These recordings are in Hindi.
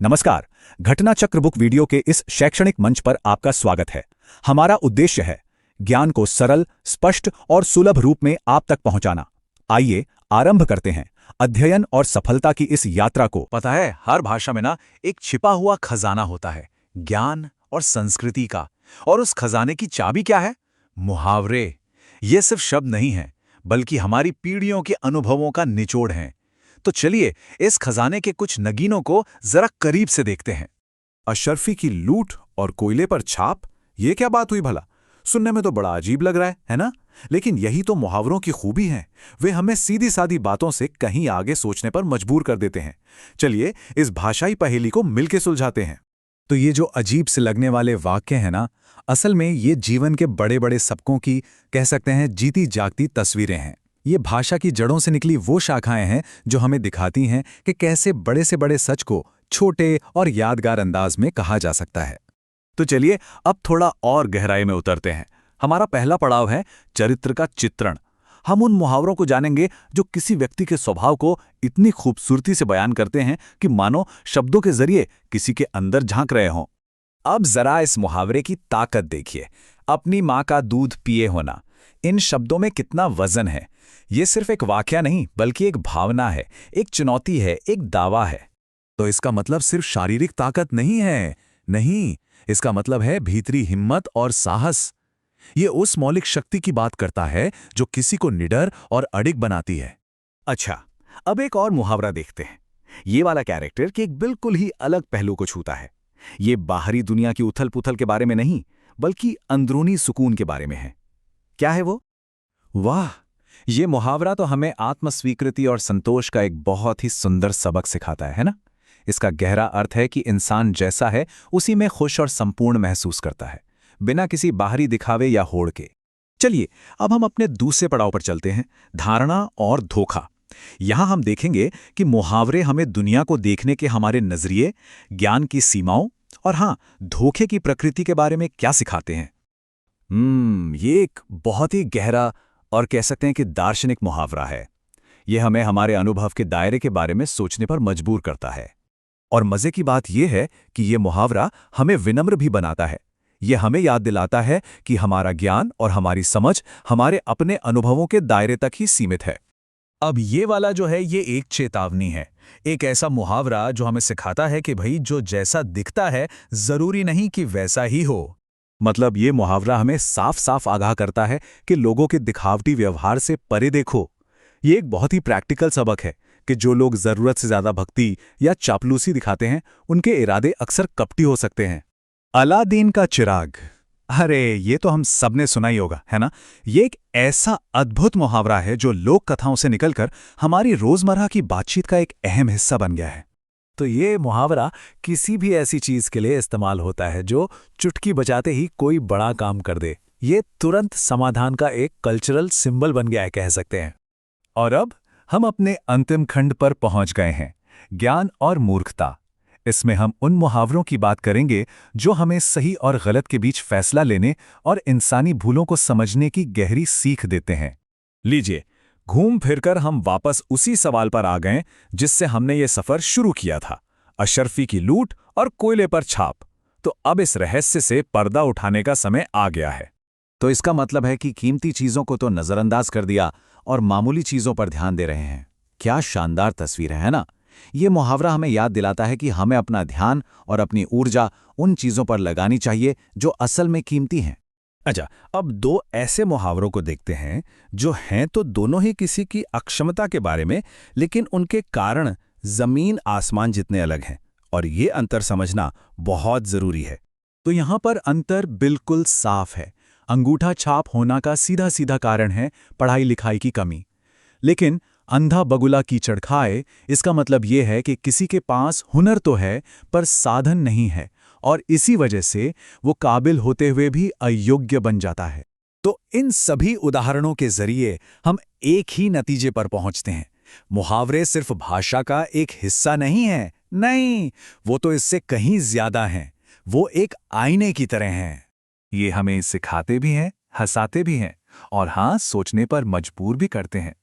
नमस्कार। घटना चक्र बुक वीडियो के इस शैक्षणिक मंच पर आपका स्वागत है। हमारा उद्देश्य है ज्ञान को सरल, स्पष्ट और सुलभ रूप में आप तक पहुंचाना। आइए आरंभ करते हैं अध्ययन और सफलता की इस यात्रा को। पता है, हर भाषा में ना एक छिपा हुआ खजाना होता है, ज्ञान और संस्कृति का। और उस खजाने की चाबी क्या है? मुहावरे। ये सिर्फ शब्द नहीं है, बल्कि हमारी पीढ़ियों के अनुभवों का निचोड़ है। तो चलिए इस खजाने के कुछ नगीनों को जरा करीब से देखते हैं। अशर्फी की लूट और कोयले पर छाप, ये क्या बात हुई भला? सुनने में तो बड़ा अजीब लग रहा है ना? लेकिन यही तो मुहावरों की खूबी है। वे हमें सीधी सादी बातों से कहीं आगे सोचने पर मजबूर कर देते हैं। चलिए इस भाषाई पहेली को मिलके सुलझाते हैं। तो ये जो अजीब से लगने वाले वाक्य हैं ना, असल में ये जीवन के बड़े बड़े सबकों की, कह सकते हैं, जीती जागती तस्वीरें हैं। ये भाषा की जड़ों से निकली वो शाखाएं हैं जो हमें दिखाती हैं कि कैसे बड़े से बड़े सच को छोटे और यादगार अंदाज में कहा जा सकता है। तो चलिए अब थोड़ा और गहराई में उतरते हैं। हमारा पहला पड़ाव है चरित्र का चित्रण। हम उन मुहावरों को जानेंगे जो किसी व्यक्ति के स्वभाव को इतनी खूबसूरती से बयान करते हैं कि मानो शब्दों के जरिए किसी के अंदर झांक रहे हों। अब जरा इस मुहावरे की ताकत देखिए। अपनी माँ का दूध पिए होना, इन शब्दों में कितना वजन है। ये सिर्फ एक वाक्या नहीं, बल्कि एक भावना है, एक चुनौती है, एक दावा है। तो इसका मतलब सिर्फ शारीरिक ताकत नहीं है। नहीं, इसका मतलब है भीतरी हिम्मत और साहस। ये उस मौलिक शक्ति की बात करता है जो किसी को निडर और अडिग बनाती है। अच्छा, अब एक और मुहावरा देखते हैं। ये वाला कैरेक्टर के एक बिल्कुल ही अलग पहलू को छूता है। ये बाहरी दुनिया की उथल पुथल के बारे में नहीं, बल्कि अंदरूनी सुकून के बारे में है। क्या है वो? वाह, ये मुहावरा तो हमें आत्मस्वीकृति और संतोष का एक बहुत ही सुंदर सबक सिखाता है ना? इसका गहरा अर्थ है कि इंसान जैसा है उसी में खुश और संपूर्ण महसूस करता है, बिना किसी बाहरी दिखावे या होड़ के। चलिए अब हम अपने दूसरे पड़ाव पर चलते हैं, धारणा और धोखा। यहां हम देखेंगे कि मुहावरे हमें दुनिया को देखने के हमारे नजरिए, ज्ञान की सीमाओं और हाँ, धोखे की प्रकृति के बारे में क्या सिखाते हैं। ये एक बहुत ही गहरा और कह सकते हैं कि दार्शनिक मुहावरा है। यह हमें हमारे अनुभव के दायरे के बारे में सोचने पर मजबूर करता है। और मजे की बात यह है कि यह मुहावरा हमें विनम्र भी बनाता है। यह हमें याद दिलाता है कि हमारा ज्ञान और हमारी समझ हमारे अपने अनुभवों के दायरे तक ही सीमित है। अब ये वाला जो है, ये एक चेतावनी है, एक ऐसा मुहावरा जो हमें सिखाता है कि भाई जो जैसा दिखता है जरूरी नहीं कि वैसा ही हो। मतलब ये मुहावरा हमें साफ साफ आगाह करता है कि लोगों के दिखावटी व्यवहार से परे देखो। ये एक बहुत ही प्रैक्टिकल सबक है कि जो लोग जरूरत से ज्यादा भक्ति या चापलूसी दिखाते हैं, उनके इरादे अक्सर कपटी हो सकते हैं। अलादीन का चिराग, अरे ये तो हम सबने सुना ही होगा, है ना? ये एक ऐसा अद्भुत मुहावरा है जो लोक कथाओं से निकलकर हमारी रोजमर्रा की बातचीत का एक अहम हिस्सा बन गया है। तो ये मुहावरा किसी भी ऐसी चीज के लिए इस्तेमाल होता है जो चुटकी बजाते ही कोई बड़ा काम कर दे। ये तुरंत समाधान का एक कल्चरल सिंबल बन गया है, कह सकते हैं। और अब हम अपने अंतिम खंड पर पहुंच गए हैं, ज्ञान और मूर्खता। इसमें हम उन मुहावरों की बात करेंगे जो हमें सही और गलत के बीच फैसला लेने और इंसानी भूलों को समझने की गहरी सीख देते हैं। लीजिए, घूम फिरकर हम वापस उसी सवाल पर आ गए जिससे हमने ये सफर शुरू किया था, अशर्फी की लूट और कोयले पर छाप। तो अब इस रहस्य से पर्दा उठाने का समय आ गया है। तो इसका मतलब है कि कीमती चीजों को तो नजरअंदाज कर दिया और मामूली चीजों पर ध्यान दे रहे हैं। क्या शानदार तस्वीर है ना? ये मुहावरा हमें याद दिलाता है कि हमें अपना ध्यान और अपनी ऊर्जा उन चीजों पर लगानी चाहिए जो असल में कीमती हैं। अच्छा, अब दो ऐसे मुहावरों को देखते हैं जो हैं तो दोनों ही किसी की अक्षमता के बारे में, लेकिन उनके कारण जमीन आसमान जितने अलग हैं, और ये अंतर समझना बहुत जरूरी है। तो यहां पर अंतर बिल्कुल साफ है। अंगूठा छाप होना का सीधा सीधा कारण है पढ़ाई लिखाई की कमी। लेकिन अंधा बगुला कीचड़ खाए, इसका मतलब यह है कि किसी के पास हुनर तो है पर साधन नहीं है, और इसी वजह से वो काबिल होते हुए भी अयोग्य बन जाता है। तो इन सभी उदाहरणों के जरिए हम एक ही नतीजे पर पहुंचते हैं। मुहावरे सिर्फ भाषा का एक हिस्सा नहीं है, नहीं, वो तो इससे कहीं ज्यादा हैं। वो एक आईने की तरह हैं। ये हमें सिखाते भी हैं, हंसाते भी हैं, और हाँ, सोचने पर मजबूर भी करते हैं।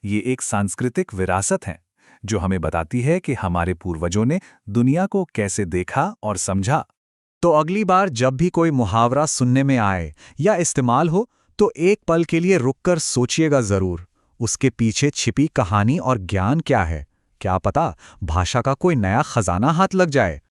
ये एक सांस्कृतिक विरासत है जो हमें बताती है कि हमारे पूर्वजों ने दुनिया को कैसे देखा और समझा। तो अगली बार जब भी कोई मुहावरा सुनने में आए या इस्तेमाल हो, तो एक पल के लिए रुककर सोचिएगा जरूर, उसके पीछे छिपी कहानी और ज्ञान क्या है। क्या पता भाषा का कोई नया खजाना हाथ लग जाए।